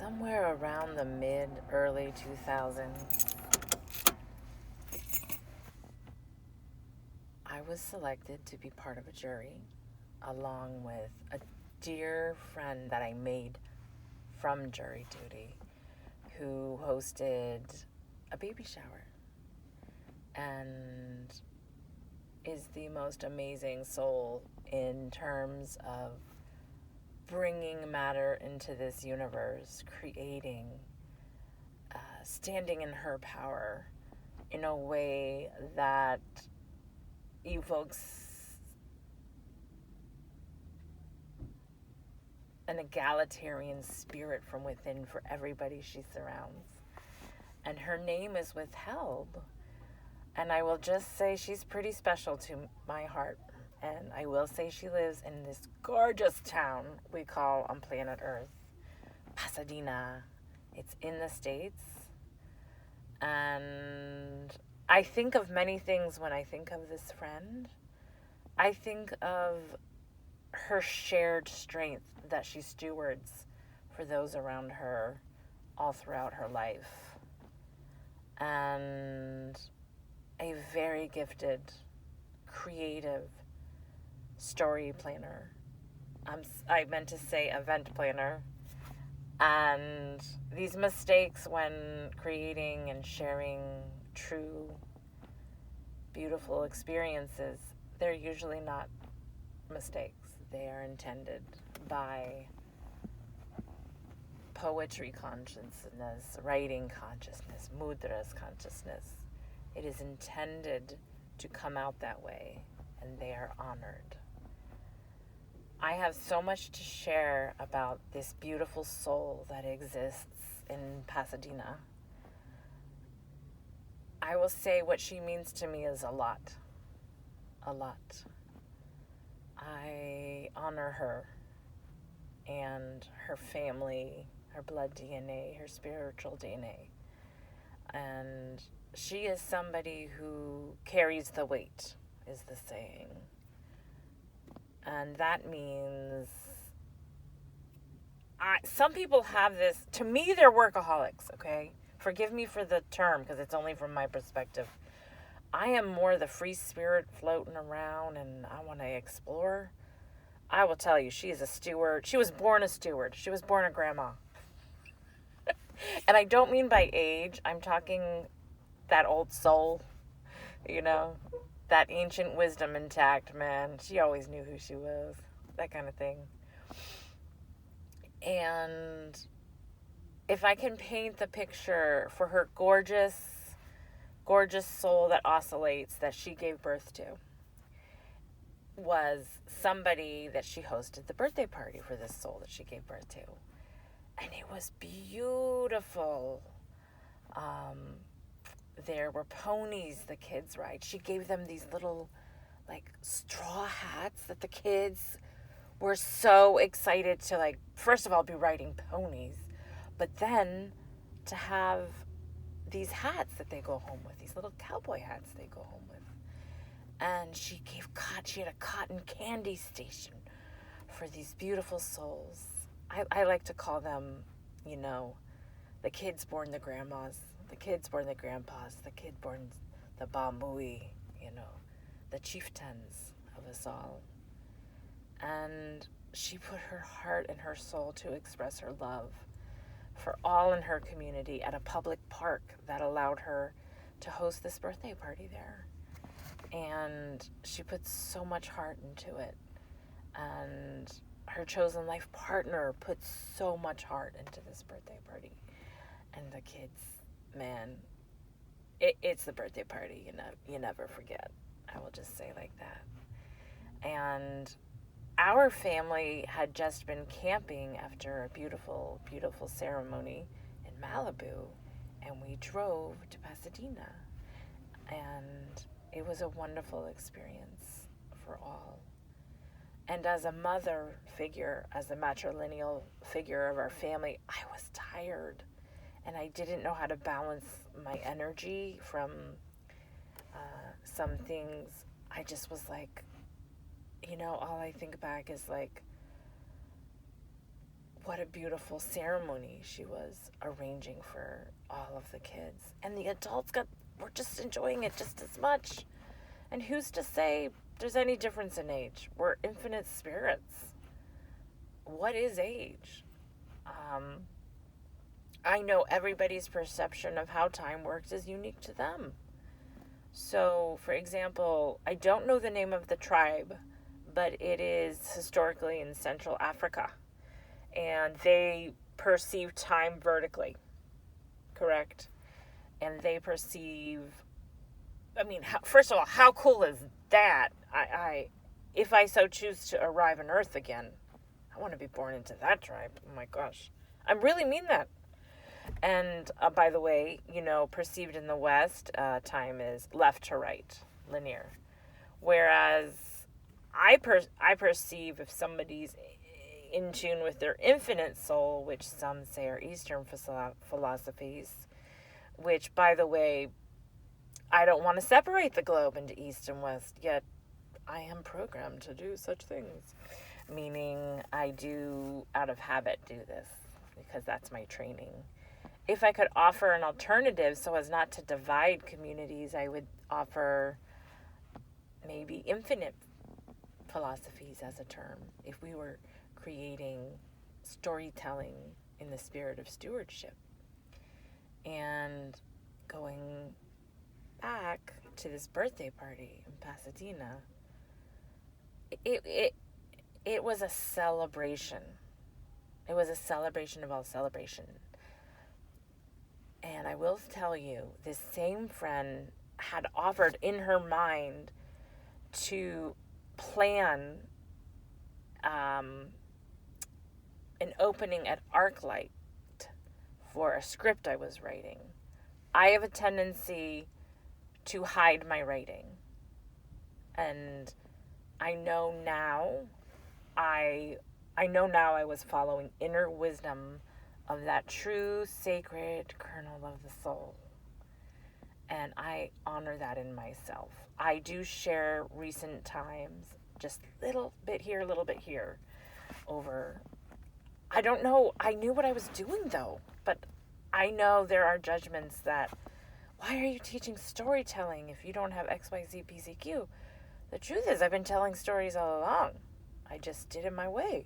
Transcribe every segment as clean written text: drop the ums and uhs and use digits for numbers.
somewhere around the early 2000s, I was selected to be part of a jury along with a dear friend that I made from jury duty who hosted a baby shower and is the most amazing soul in terms of bringing matter into this universe, creating, standing in her power in a way that evokes an egalitarian spirit from within for everybody she surrounds. And her name is withheld. And I will just say she's pretty special to my heart. And I will say she lives in this gorgeous town we call on planet Earth, Pasadena. It's in the States. And I think of many things when I think of this friend. I think of her shared strength that she stewards for those around her all throughout her life. And a very gifted, creative story planner. I meant to say event planner. And these mistakes when creating and sharing true, beautiful experiences, they're usually not mistakes. They are intended by poetry consciousness, writing consciousness, mudras consciousness. It is intended to come out that way, and they are honored. I have so much to share about this beautiful soul that exists in Pasadena. I will say what she means to me is a lot. A lot. I honor her and her family, her blood DNA, her spiritual DNA. And she is somebody who carries the weight, is the saying. And that means some people have this, to me they're workaholics, okay? Forgive me for the term because it's only from my perspective. I am more the free spirit floating around and I want to explore. I will tell you, she is a steward. She was born a steward. She was born a grandma. And I don't mean by age. I'm talking that old soul, that ancient wisdom intact, man. She always knew who she was, that kind of thing. And if I can paint the picture for her gorgeous, gorgeous soul that oscillates, that she gave birth to, was somebody that she hosted the birthday party for this soul that she gave birth to. And it was beautiful. There were ponies the kids ride. She gave them these little, straw hats that the kids were so excited to, first of all, be riding ponies, but then to have these hats that they go home with, these little cowboy hats they go home with. And she had a cotton candy station for these beautiful souls. I like to call them, the kids born the grandmas, the kids born the grandpas, the kid born the Bamui, the chieftains of us all. And she put her heart and her soul to express her love for all in her community at a public park that allowed her to host this birthday party there. And she put so much heart into it. And her chosen life partner put so much heart into this birthday party. And the kids, man, it's the birthday party, you never forget. I will just say like that. And our family had just been camping after a beautiful, beautiful ceremony in Malibu, and we drove to Pasadena. And it was a wonderful experience for all. And as a mother figure, as a matrilineal figure of our family, I was tired. And I didn't know how to balance my energy from some things. I just was like, all I think back is what a beautiful ceremony she was arranging for all of the kids. And the adults were just enjoying it just as much. And who's to say there's any difference in age? We're infinite spirits. What is age? I know everybody's perception of how time works is unique to them. So, for example, I don't know the name of the tribe, but it is historically in Central Africa. And they perceive time vertically, correct? And they perceive, first of all, how cool is that? If I so choose to arrive on Earth again, I want to be born into that tribe. Oh my gosh. I really mean that. And by the way, perceived in the West, time is left to right, linear. Whereas I perceive if somebody's in tune with their infinite soul, which some say are Eastern philosophies, which, by the way, I don't want to separate the globe into East and West, yet I am programmed to do such things. Meaning I do, out of habit, do this because that's my training. If I could offer an alternative so as not to divide communities, I would offer maybe infinite philosophies as a term. If we were creating storytelling in the spirit of stewardship. And going back to this birthday party in Pasadena, it was a celebration. It was a celebration of all celebration. And I will tell you, this same friend had offered in her mind to plan an opening at ArcLight for a script I was writing. I have a tendency to hide my writing. And I know now I was following inner wisdom of that true sacred kernel of the soul. And I honor that in myself. I do share recent times, just little bit here, little bit here, over, I don't know, I knew what I was doing though, but I know there are judgments that, why are you teaching storytelling if you don't have XYZ PCQ? The truth is, I've been telling stories all along. I just did it my way.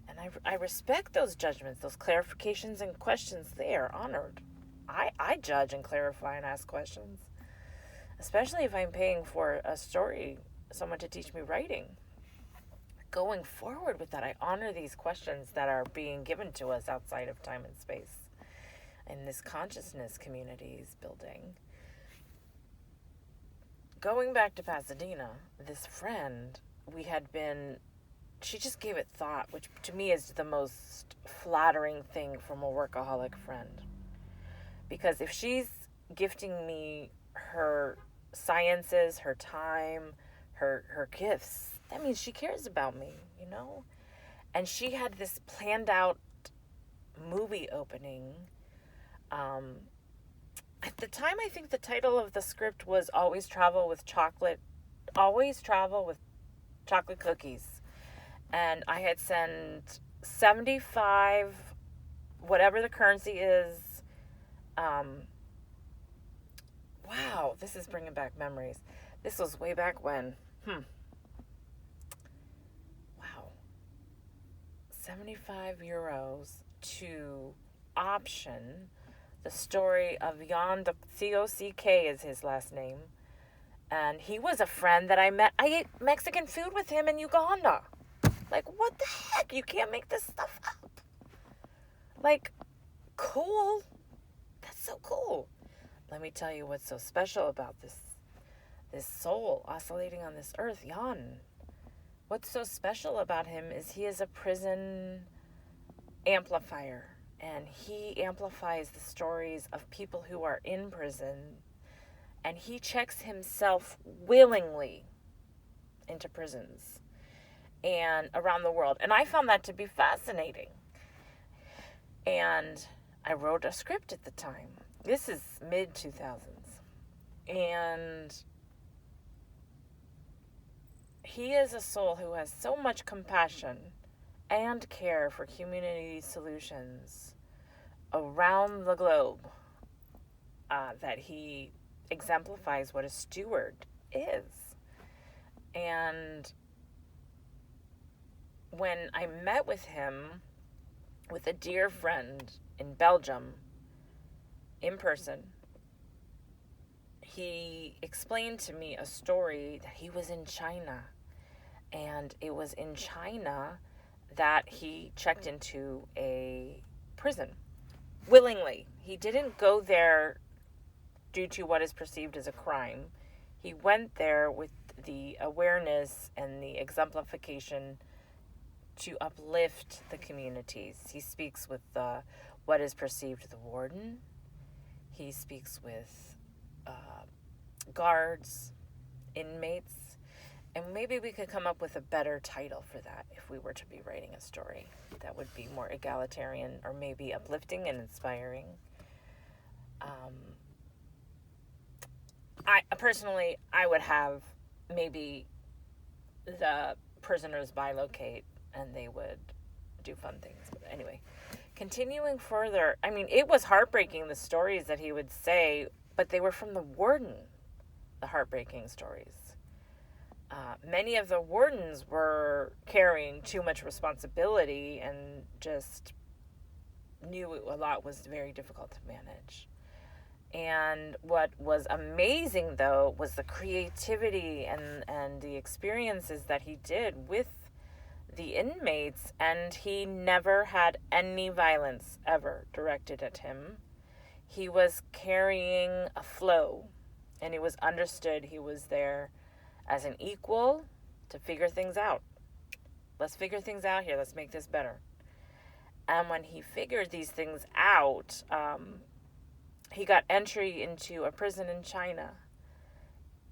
And I respect those judgments, those clarifications and questions. They are honored. I judge and clarify and ask questions, especially if I'm paying for a story, someone to teach me writing. Going forward with that, I honor these questions that are being given to us outside of time and space in this consciousness community is building. Going back to Pasadena, this friend, she just gave it thought, which to me is the most flattering thing from a workaholic friend. Because if she's gifting me her sciences, her time, her gifts, that means she cares about me, And she had this planned out movie opening. At the time, I think the title of the script was Always Travel with Chocolate Cookies. And I had sent 75, whatever the currency is. Wow, this is bringing back memories. This was way back when. Wow. 75 euros to option the story of Jan, the COCK is his last name. And he was a friend that I met. I ate Mexican food with him in Uganda. Like, what the heck? You can't make this stuff up. Like, cool. That's so cool. Let me tell you what's so special about this soul oscillating on this earth, Jan. What's so special about him is he is a prison amplifier. And he amplifies the stories of people who are in prison. And he checks himself willingly into prisons and around the world. And I found that to be fascinating. And I wrote a script at the time. This is mid-2000s. And he is a soul who has so much compassion and care for community solutions around the globe, that he exemplifies what a steward is. And when I met with him, with a dear friend in Belgium, in person, he explained to me a story that he was in China. And it was in China that he checked into a prison willingly. He didn't go there due to what is perceived as a crime. He went there with the awareness and the exemplification to uplift the communities. He speaks with what is perceived the warden. He speaks with guards, inmates, and maybe we could come up with a better title for that if we were to be writing a story that would be more egalitarian or maybe uplifting and inspiring. I would have maybe the prisoners bilocate and they would do fun things. But anyway, continuing further, I mean, it was heartbreaking, the stories that he would say, but they were from the warden, the heartbreaking stories. Many of the wardens were carrying too much responsibility and just knew a lot was very difficult to manage. And what was amazing, though, was the creativity and the experiences that he did with the inmates, and he never had any violence ever directed at him. He was carrying a flow, and it was understood he was there as an equal to figure things out. Let's figure things out here. Let's make this better. And when he figured these things out, he got entry into a prison in China.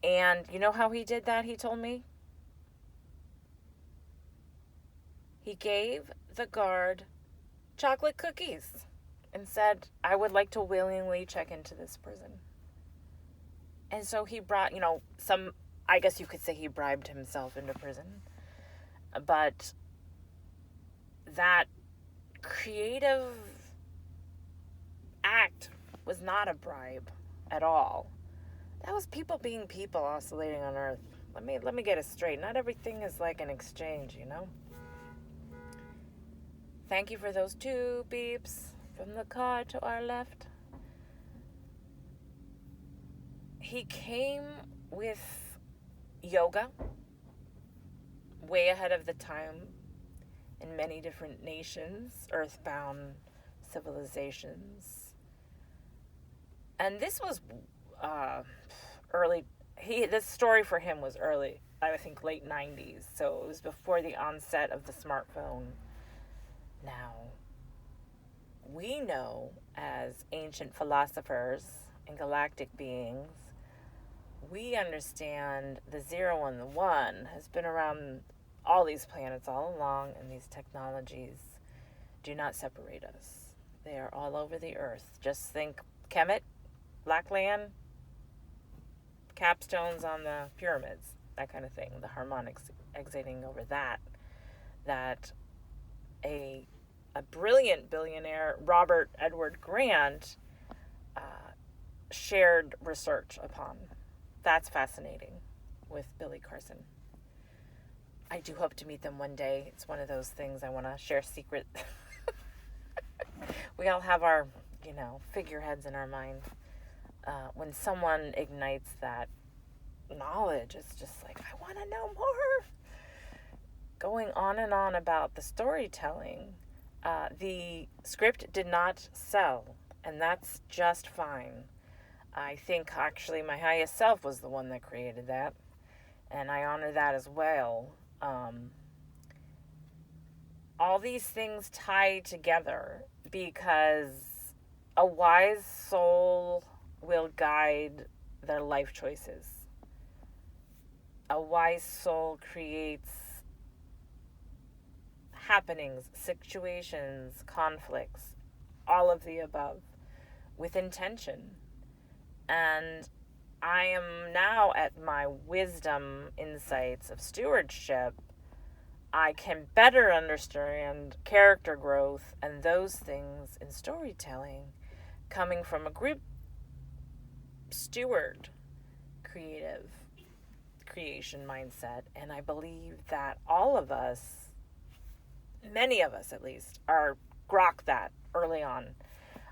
And you know how he did that, he told me? He gave the guard chocolate cookies and said, I would like to willingly check into this prison. And so he brought, I guess you could say he bribed himself into prison. But that creative act was not a bribe at all. That was people being people oscillating on Earth. Let me get it straight. Not everything is like an exchange, Thank you for those 2 beeps from the car to our left. He came with yoga, way ahead of the time in many different nations, earthbound civilizations. And this was early. This story for him was early, I think late 90s. So it was before the onset of the smartphone. Now, we know as ancient philosophers and galactic beings, we understand the 0 and the 1 has been around all these planets all along, and these technologies do not separate us. They are all over the Earth. Just think Kemet, Blackland, capstones on the pyramids, that kind of thing, the harmonics exiting over that a brilliant billionaire, Robert Edward Grant, shared research upon. That's fascinating with Billy Carson. I do hope to meet them one day. It's one of those things I want to share secret. We all have our, figureheads in our mind. When someone ignites that knowledge, it's just like, I want to know more. Going on and on about the storytelling, the script did not sell, and that's just fine. I think actually my highest self was the one that created that, and I honor that as well. All these things tie together because a wise soul will guide their life choices. A wise soul creates happenings, situations, conflicts, all of the above, with intention. And I am now at my wisdom insights of stewardship, I can better understand character growth and those things in storytelling coming from a group steward creative creation mindset. And I believe that all of us, many of us at least, are grok that early on.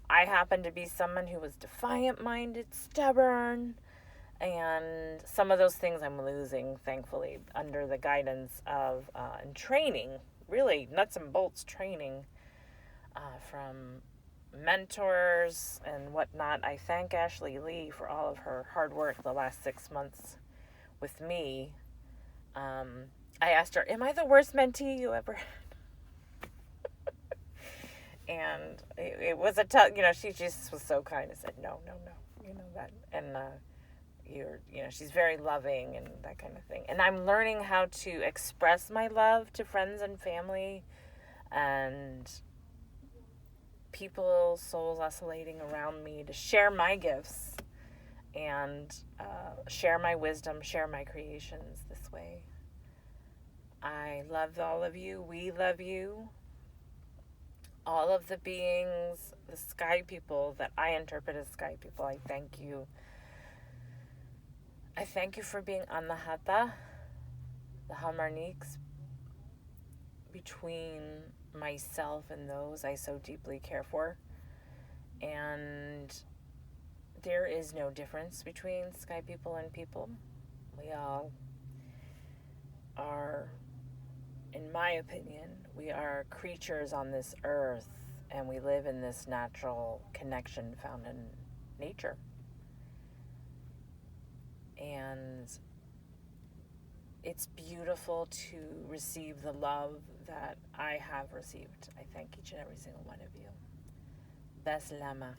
I happen to be someone who was defiant minded, stubborn, and some of those things I'm losing, thankfully, under the guidance of and training, really nuts and bolts training from mentors and whatnot. I thank Ashley Lee for all of her hard work the last 6 months with me. I asked her, "Am I the worst mentee you ever had?" And it was a tough, she just was so kind and said, no, that. And she's very loving and that kind of thing. And I'm learning how to express my love to friends and family and people, souls oscillating around me, to share my gifts and share my wisdom, share my creations this way. I love all of you. We love you. All of the beings, the sky people that I interpret as sky people, I thank you. I thank you for being Anahata, the Hamarniks, between myself and those I so deeply care for. And there is no difference between sky people and people. We all are, in my opinion, we are creatures on this earth, and we live in this natural connection found in nature. And it's beautiful to receive the love that I have received. I thank each and every single one of you. Best Lama.